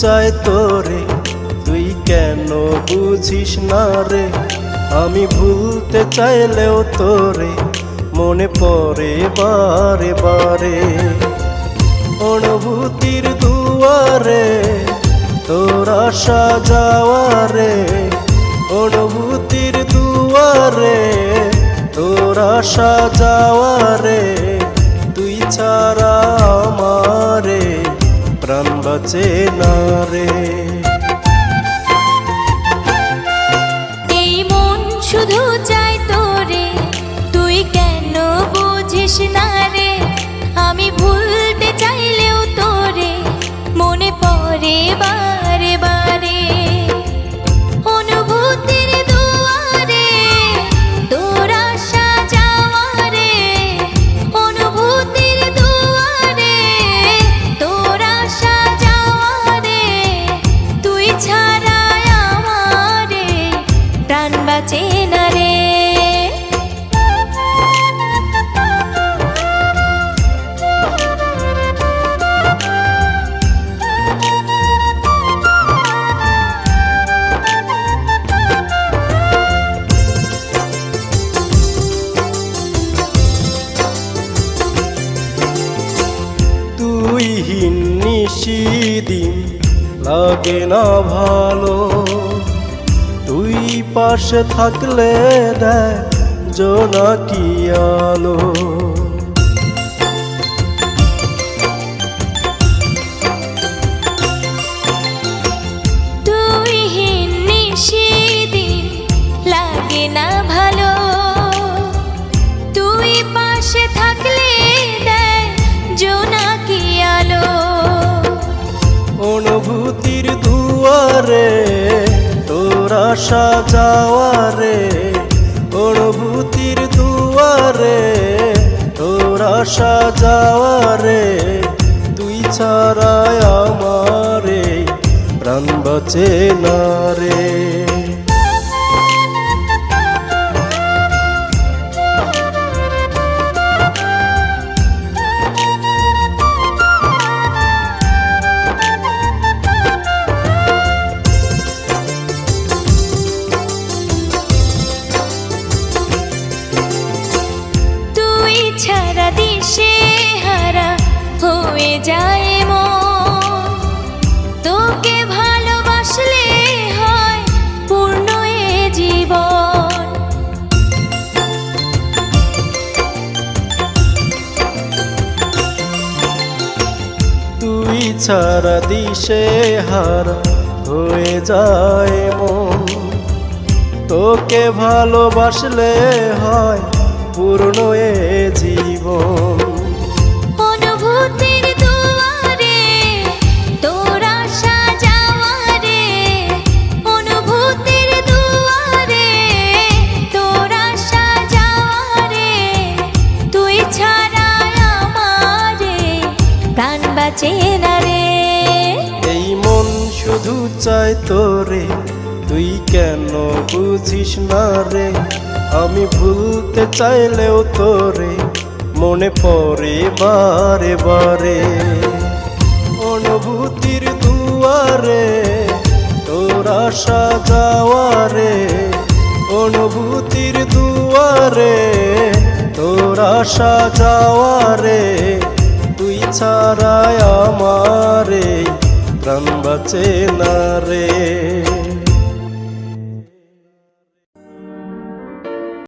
চাই তোরে, তুই কেন বুঝিস না রে। আমি ভুলতে চাইলেও তোরে মনে পড়ে বারে বারে। অনুভূতির দুয়ারে তোর আশা যাওয়ারে, অনুভূতির দুয়ারে তোর আশা যাওয়ারে। তুই ছাড়া আমারে প্রাণ বাঁচে না রে। এই মন শুধু চাই তোরে, তুই কেন বুঝিস না রে। আমি ভুলতে চাইলেও তোরে মনে পড়ে বারে বারে। অনুভূতির দুয়ারে তোর আশা যাওয়ারে, অনুভূতির দুয়ারে তোর আশা যাওয়ারে। তুই ছাড়া আমারে প্রাণ বাঁচে না রে। তুইহীন নিশিদিন লাগে না ভালো, তুই পাশে থাকলে দেয় জোনাকি আলো। তুইহীন নিশিদিন লাগে না ভালো, তুই পাশে থাকলে দেয় জোনাকি আলো। অনুভূতির দুয়ারে তোর আশা যাওয়ারে, অনুভূতির দুয়ারে তোর আশা যাওয়ারে। তুই ছাড়া আমারে প্রাণ বাঁচে না রে। ছাড়া দিশে হারা হয়ে যায় মন, তোকে ভালোবাসলে হয় পূর্ণ এ জীবন। তুই ছাড়া দিশে হারা হয়ে যায় মন, তোকে ভালোবাসলে হয় পূর্ণ এ জীবন। অনুভূতির দুয়ারে তোর আশা যাওয়ারে, অনুভূতির দুয়ারে তোর আশা যাওয়ারে। তুই ছাড়া আমারে প্রাণ বাঁচে না রে। এই মন শুধু চাই তোরে, তুই কেন বুঝিস না রে। আমি ভুলতে চাইলেও তোরে মনে পড়ে বারে বারে। অনুভূতির দুয়ারে তোর আশা যাওয়ারে, অনুভূতির দুয়ারে তোর আশা যাওয়ারে। তুই ছাড়া আমারে প্রাণ বাঁচে না রে।